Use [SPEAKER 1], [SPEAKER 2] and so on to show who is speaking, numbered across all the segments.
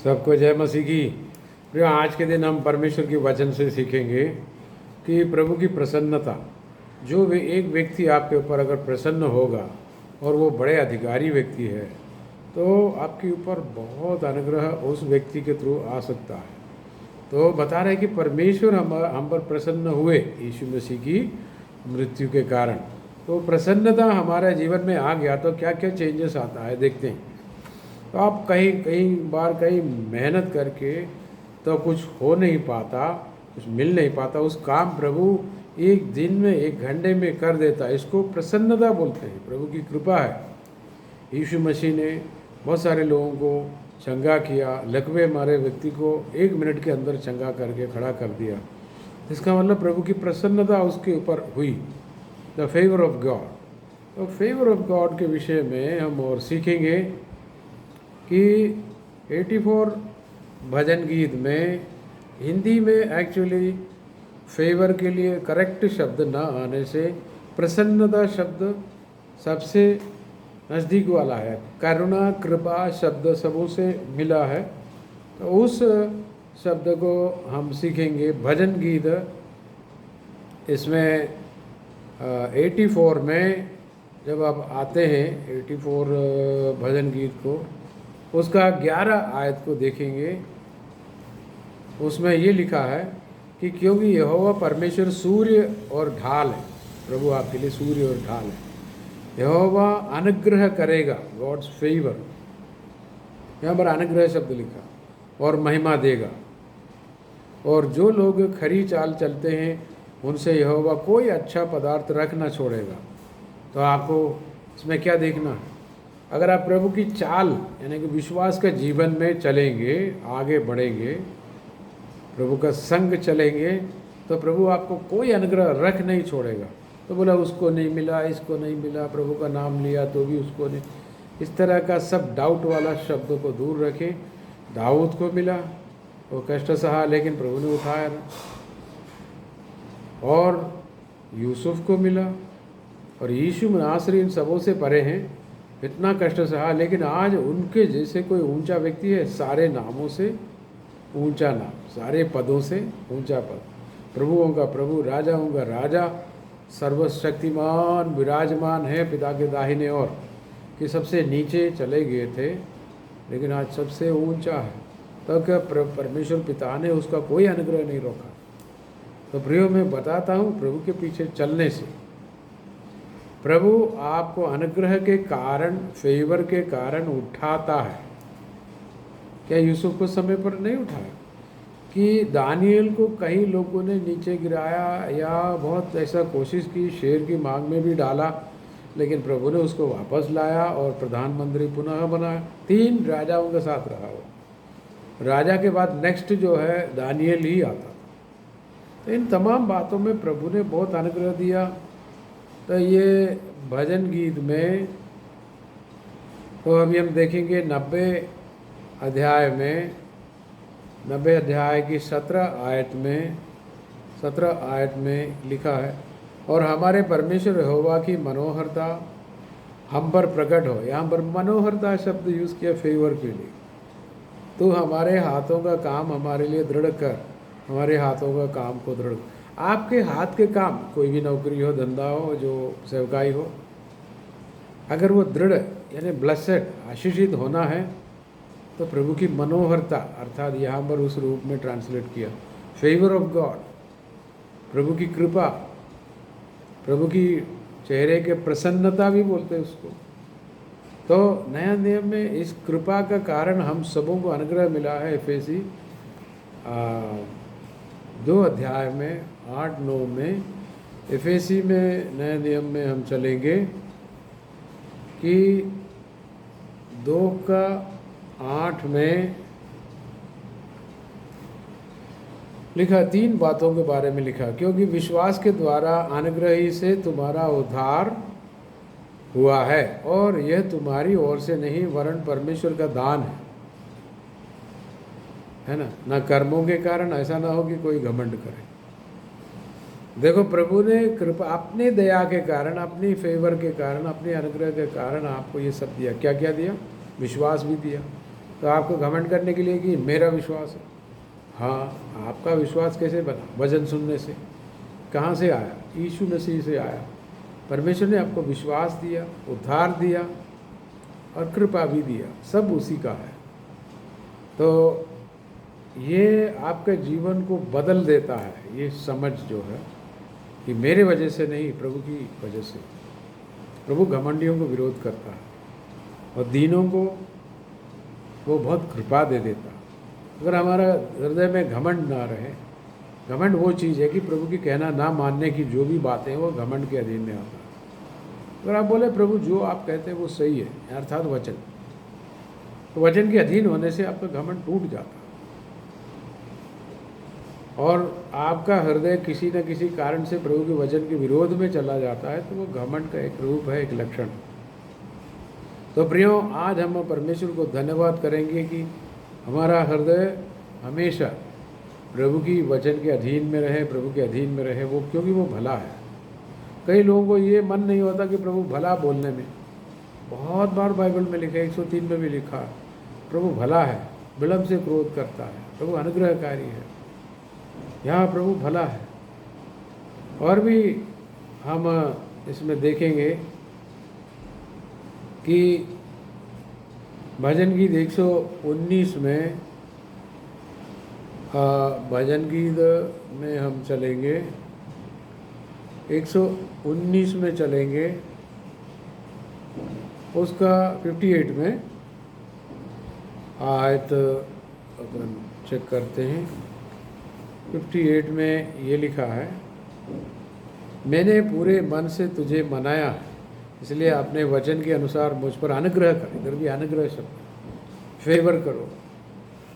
[SPEAKER 1] सबको जय मसीह की। प्रिय, आज के दिन हम परमेश्वर के वचन से सीखेंगे कि प्रभु की प्रसन्नता, जो वे एक व्यक्ति आपके ऊपर अगर प्रसन्न होगा और वो बड़े अधिकारी व्यक्ति है तो आपके ऊपर बहुत अनुग्रह उस व्यक्ति के थ्रू आ सकता है। तो बता रहे कि परमेश्वर हम पर प्रसन्न हुए यीशु मसीह की मृत्यु के कारण। तो प्रसन्नता हमारे जीवन में आ गया तो क्या क्या चेंजेस आता है देखते हैं। तो आप कहीं कहीं बार कहीं मेहनत करके तो कुछ हो नहीं पाता, कुछ मिल नहीं पाता, उस काम प्रभु एक दिन में एक घंटे में कर देता है। इसको प्रसन्नता बोलते हैं, प्रभु की कृपा है। यीशु मसीह ने बहुत सारे लोगों को चंगा किया, लकवे मारे व्यक्ति को 1 मिनट के अंदर चंगा करके खड़ा कर दिया। इसका मतलब प्रभु की प्रसन्नता उसके ऊपर हुई, द फेवर ऑफ गॉड। तो फेवर ऑफ गॉड के विषय में हम और सीखेंगे कि 84 भजन गीत में हिंदी में एक्चुअली फेवर के लिए करेक्ट शब्द ना आने से प्रसन्नता शब्द सबसे नज़दीक वाला है। करुणा कृपा शब्द सबों से मिला है, तो उस शब्द को हम सीखेंगे। भजन गीत इसमें 84 में जब आप आते हैं 84 भजन गीत को, उसका 11 आयत को देखेंगे। उसमें ये लिखा है कि क्योंकि यहोवा परमेश्वर सूर्य और ढाल है, प्रभु आपके लिए सूर्य और ढाल है। यहोवा अनुग्रह करेगा, गॉड्स फेवर, यहाँ पर अनुग्रह शब्द लिखा, और महिमा देगा। और जो लोग खरी चाल चलते हैं उनसे यहोवा कोई अच्छा पदार्थ रख ना छोड़ेगा। तो आपको इसमें क्या देखना है? अगर आप प्रभु की चाल यानी कि विश्वास के जीवन में चलेंगे, आगे बढ़ेंगे, प्रभु का संग चलेंगे, तो प्रभु आपको कोई अनुग्रह रख नहीं छोड़ेगा। तो बोला उसको नहीं मिला, इसको नहीं मिला, प्रभु का नाम लिया तो भी उसको नहीं, इस तरह का सब डाउट वाला शब्दों को दूर रखें। दाऊद को मिला, वो कष्ट सहा लेकिन प्रभु ने उठाया ना। और यूसुफ को मिला, और यीशु नासरी इन सबों से परे हैं, इतना कष्ट सहा लेकिन आज उनके जैसे कोई ऊंचा व्यक्ति है? सारे नामों से ऊंचा नाम, सारे पदों से ऊंचा पद, प्रभुओं का प्रभु, राजाओं का राजा, सर्वशक्तिमान विराजमान है पिता के दाहिने ओर, कि सबसे नीचे चले गए थे लेकिन आज सबसे ऊंचा है। तो क्या परमेश्वर पिता ने उसका कोई अनुग्रह नहीं रोका? तो प्रियो, मैं बताता हूँ, प्रभु के पीछे चलने से प्रभु आपको अनुग्रह के कारण, फेवर के कारण उठाता है। क्या यूसुफ को समय पर नहीं उठाया? कि दानियल को कई लोगों ने नीचे गिराया या बहुत ऐसा कोशिश की, शेर की मांग में भी डाला, लेकिन प्रभु ने उसको वापस लाया और प्रधानमंत्री पुनः बनाया। 3 राजाओं के साथ रहा वो। राजा के बाद नेक्स्ट जो है दानियल ही आता था। तो इन तमाम बातों में प्रभु ने बहुत अनुग्रह दिया। तो ये भजन गीत में तो अभी हम देखेंगे 90 अध्याय में, 90 अध्याय की 17 आयत में लिखा है, और हमारे परमेश्वर यहोवा की मनोहरता हम पर प्रकट हो। यहाँ पर मनोहरता शब्द यूज़ किया फेवर के लिए। तो हमारे हाथों का काम हमारे लिए दृढ़ कर, हमारे हाथों का काम को दृढ़। आपके हाथ के काम, कोई भी नौकरी हो, धंधा हो, जो सेवकाई हो, अगर वो दृढ़ यानी ब्लेसेड, आशीषित होना है, तो प्रभु की मनोहरता, अर्थात यहाँ पर उस रूप में ट्रांसलेट किया फेवर ऑफ गॉड, प्रभु की कृपा, प्रभु की चेहरे के प्रसन्नता भी बोलते हैं उसको। तो नया नियम में इस कृपा का कारण हम सबों को अनुग्रह मिला है। एफेसी 2 अध्याय में 8-9 में, एफेसी में नए नियम में हम चलेंगे कि 2:8 में लिखा, 3 बातों के बारे में लिखा, क्योंकि विश्वास के द्वारा अनुग्रह ही से तुम्हारा उद्धार हुआ है, और यह तुम्हारी ओर से नहीं वरन परमेश्वर का दान है ना, ना कर्मों के कारण, ऐसा ना हो कि कोई घमंड करे। देखो, प्रभु ने कृपा, अपनी दया के कारण, अपनी फेवर के कारण, अपने अनुग्रह के कारण आपको ये सब दिया। क्या क्या दिया? विश्वास भी दिया, तो आपको घमंड करने के लिए कि मेरा विश्वास है। हाँ, आपका विश्वास कैसे बना? वचन सुनने से। कहाँ से आया? यीशु मसीह से आया। परमेश्वर ने आपको विश्वास दिया, उद्धार दिया और कृपा भी दिया, सब उसी का है। तो ये आपके जीवन को बदल देता है, ये समझ जो है कि मेरे वजह से नहीं, प्रभु की वजह से। प्रभु घमंडियों को विरोध करता है और दीनों को वो बहुत कृपा दे देता है। अगर हमारा हृदय में घमंड ना रहे, घमंड वो चीज़ है कि प्रभु की कहना ना मानने की जो भी बातें हैं वो घमंड के अधीन में आता है। अगर आप बोले प्रभु जो आप कहते हैं वो सही है, अर्थात वचन, तो वचन के अधीन होने से आपका घमंड टूट जाता है और आपका हृदय किसी न किसी कारण से प्रभु के वचन के विरोध में चला जाता है, तो वो घमंड का एक रूप है, एक लक्षण। तो प्रियो, आज हम परमेश्वर को धन्यवाद करेंगे कि हमारा हृदय हमेशा प्रभु की वचन के अधीन में रहे, प्रभु के अधीन में रहे, वो क्योंकि वो भला है। कई लोगों को ये मन नहीं होता कि प्रभु भला बोलने में। बहुत बार बाइबल में लिखा है, 103 में भी लिखा, प्रभु भला है, विलंब से क्रोध करता है, प्रभु अनुग्रहकारी है। यहाँ प्रभु भला है। और भी हम इसमें देखेंगे कि भजन गीत 119 में, भजन गीत में हम चलेंगे, 119 में चलेंगे, उसका 58 में आयत अपन चेक करते हैं। 58 में ये लिखा है, मैंने पूरे मन से तुझे मनाया, इसलिए अपने वचन के अनुसार मुझ पर अनुग्रह कर। इधर भी अनुग्रह शब्द, फेवर करो।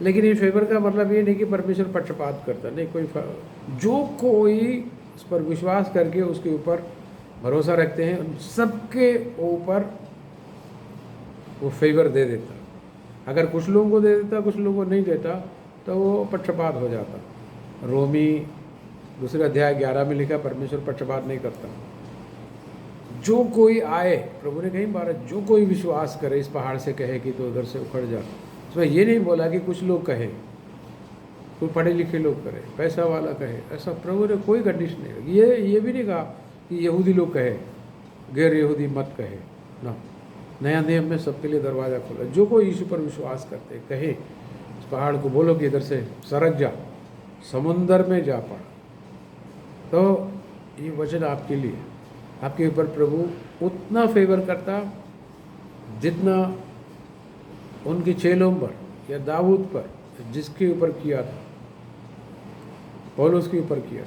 [SPEAKER 1] लेकिन ये फेवर का मतलब ये नहीं कि परमेश्वर पक्षपात करता, नहीं। जो कोई उस पर विश्वास करके उसके ऊपर भरोसा रखते हैं, उन सबके ऊपर वो फेवर दे देता। अगर कुछ लोगों को दे देता, कुछ लोगों को नहीं देता, तो वो पक्षपात हो जाता। रोमी 2 अध्याय 11 में लिखा, परमेश्वर पक्षपात नहीं करता। जो कोई आए, प्रभु ने कहीं बार, जो कोई विश्वास करे, इस पहाड़ से कहे कि तो उधर से उखड़ जा। उसमें ये नहीं बोला कि कुछ लोग कहे, कोई पढ़े लिखे लोग करे, पैसा वाला कहे, ऐसा प्रभु ने कोई कंडीशन नहीं। ये भी नहीं कहा कि यहूदी लोग कहे, गैर यहूदी मत कहे ना। नया नियम में सबके लिए दरवाज़ा खोला। जो कोई यीशु पर विश्वास करते कहे, इस पहाड़ को बोलो कि इधर से सरक जा, समुंदर में जा पड़ा, तो ये वचन आपके लिए, आपके ऊपर प्रभु उतना फेवर करता जितना उनके चेलों पर या दाऊद पर, जिसके ऊपर किया था, पौलुस के ऊपर किया।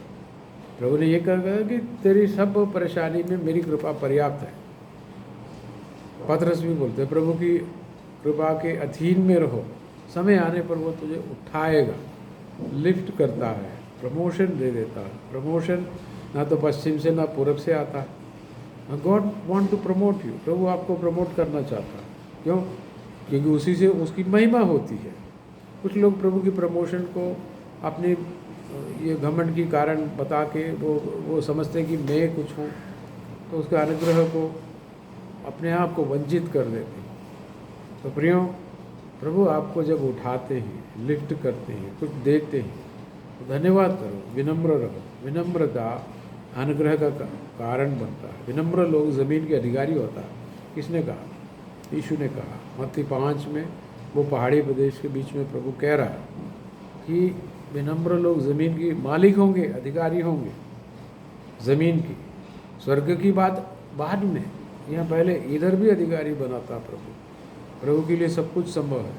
[SPEAKER 1] प्रभु ने ये कहा कि तेरी सब परेशानी में मेरी कृपा पर्याप्त है। पतरस भी बोलते, प्रभु की कृपा के अधीन में रहो, समय आने पर वो तुझे उठाएगा, लिफ्ट करता है, प्रमोशन दे देता है। प्रमोशन ना तो पश्चिम से ना पूरब से आता है। God want to promote you, प्रभु आपको प्रमोट करना चाहता है। क्यों? क्योंकि उसी से उसकी महिमा होती है। कुछ लोग प्रभु की प्रमोशन को अपनी ये घमंड की कारण बता के वो समझते हैं कि मैं कुछ हूँ, तो उसके अनुग्रह को, अपने आप को वंचित कर देते हैं। तो प्रियो, प्रभु आपको जब उठाते हैं, लिफ्ट करते हैं, कुछ देते हैं, तो धन्यवाद करो, विनम्र रहो। विनम्रता अनुग्रह का कारण बनता है। विनम्र लोग ज़मीन के अधिकारी होता है। किसने कहा? यीशु ने कहा। मत्ती 5 में वो पहाड़ी प्रदेश के बीच में प्रभु कह रहा है कि विनम्र लोग ज़मीन की मालिक होंगे, अधिकारी होंगे ज़मीन की। स्वर्ग की बात बाद में, यहाँ पहले इधर भी अधिकारी बनाता प्रभु। प्रभु के लिए सब कुछ संभव है।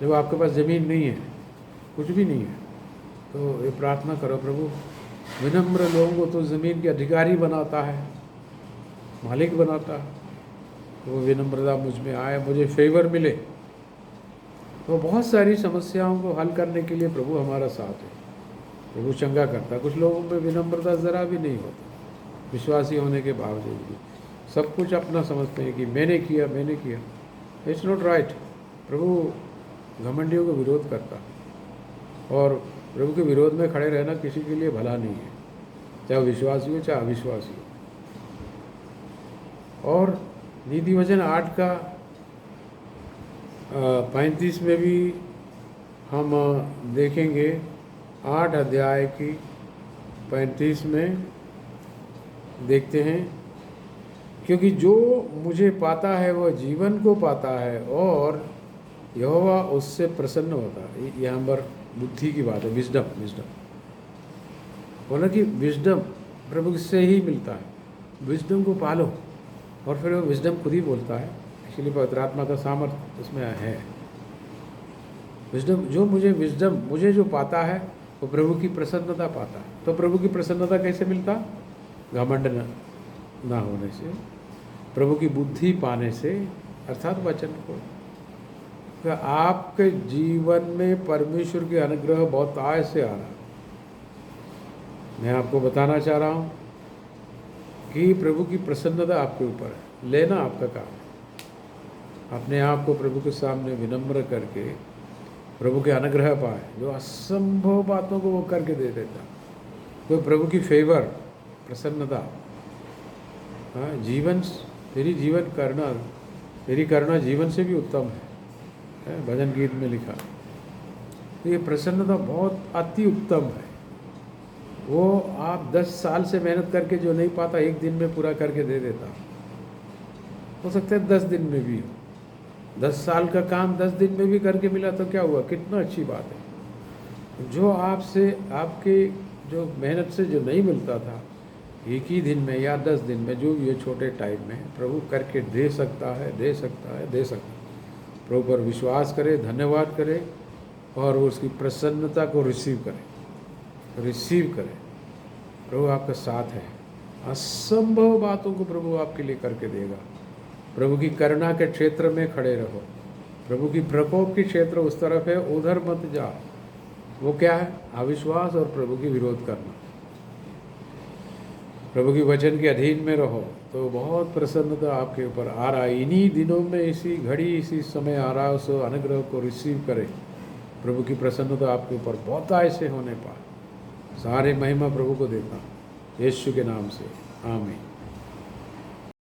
[SPEAKER 1] जब आपके पास ज़मीन नहीं है, कुछ भी नहीं है, तो ये प्रार्थना करो, प्रभु विनम्र लोगों को तो ज़मीन के अधिकारी बनाता है, मालिक बनाता है। तो वो विनम्रता मुझ में आए, मुझे फेवर मिले। तो बहुत सारी समस्याओं को हल करने के लिए प्रभु हमारा साथ है। प्रभु चंगा करता। कुछ लोगों में विनम्रता ज़रा भी नहीं होता, विश्वासी होने के बावजूद भी सब कुछ अपना समझते हैं कि मैंने किया, मैंने किया। It's not right. प्रभु घमंडियों को विरोध करता, और प्रभु के विरोध में खड़े रहना किसी के लिए भला नहीं है, चाहे विश्वासी हो चाहे अविश्वासी हो। और नीति वचन 8 का 35 में भी हम देखेंगे 8 अध्याय की 35 में देखते हैं, क्योंकि जो मुझे पाता है वह जीवन को पाता है और यहोवा उससे प्रसन्न होता है। यहाँ पर बुद्धि की बात है, विजडम। बोला कि विजडम प्रभु से ही मिलता है, विजडम को पालो, और फिर वो विजडम खुद ही बोलता है। इसलिए पवित्र आत्मा का सामर्थ्य उसमें है। विजडम, जो मुझे जो पाता है वो प्रभु की प्रसन्नता पाता है। तो प्रभु की प्रसन्नता कैसे मिलता? घमंड ना होने से, प्रभु की बुद्धि पाने से, अर्थात वचन को। तो आपके जीवन में परमेश्वर की अनुग्रह बहुत आय से आ रहा। मैं आपको बताना चाह रहा हूँ कि प्रभु की प्रसन्नता आपके ऊपर है, लेना आपका काम है। अपने आप को प्रभु के सामने विनम्र करके प्रभु के अनुग्रह पाए, जो असंभव बातों को वो करके दे देता। कोई प्रभु की फेवर, प्रसन्नता, हाँ, जीवन, तेरी करुणा जीवन से भी उत्तम है, भजन गीत में लिखा। तो ये प्रसन्नता बहुत अति उत्तम है। वो आप 10 साल से मेहनत करके जो नहीं पाता, एक दिन में पूरा करके दे देता। हो सकता है 10 दिन में भी हो। 10 साल का काम 10 दिन में भी करके मिला तो क्या हुआ, कितना अच्छी बात है। जो आपसे, आपके जो मेहनत से जो नहीं मिलता था, एक ही दिन में या 10 दिन में, जो ये छोटे टाइम में प्रभु करके दे सकता है। प्रभु पर विश्वास करे, धन्यवाद करे और उसकी प्रसन्नता को रिसीव करे। प्रभु आपका साथ है। असंभव बातों को प्रभु आपके लिए करके देगा। प्रभु की करुणा के क्षेत्र में खड़े रहो। प्रभु की प्रकोप की क्षेत्र उस तरफ है, उधर मत जाओ। वो क्या है? अविश्वास और प्रभु की विरोध करना। प्रभु की वचन के अधीन में रहो तो बहुत प्रसन्नता आपके ऊपर आ रहा है। इन्हीं दिनों में, इसी घड़ी, इसी समय आ रहा है। उस अनुग्रह को रिसीव करें। प्रभु की प्रसन्नता आपके ऊपर बहुत आय से होने पाए। सारे महिमा प्रभु को देता, यीशु के नाम से, आमीन।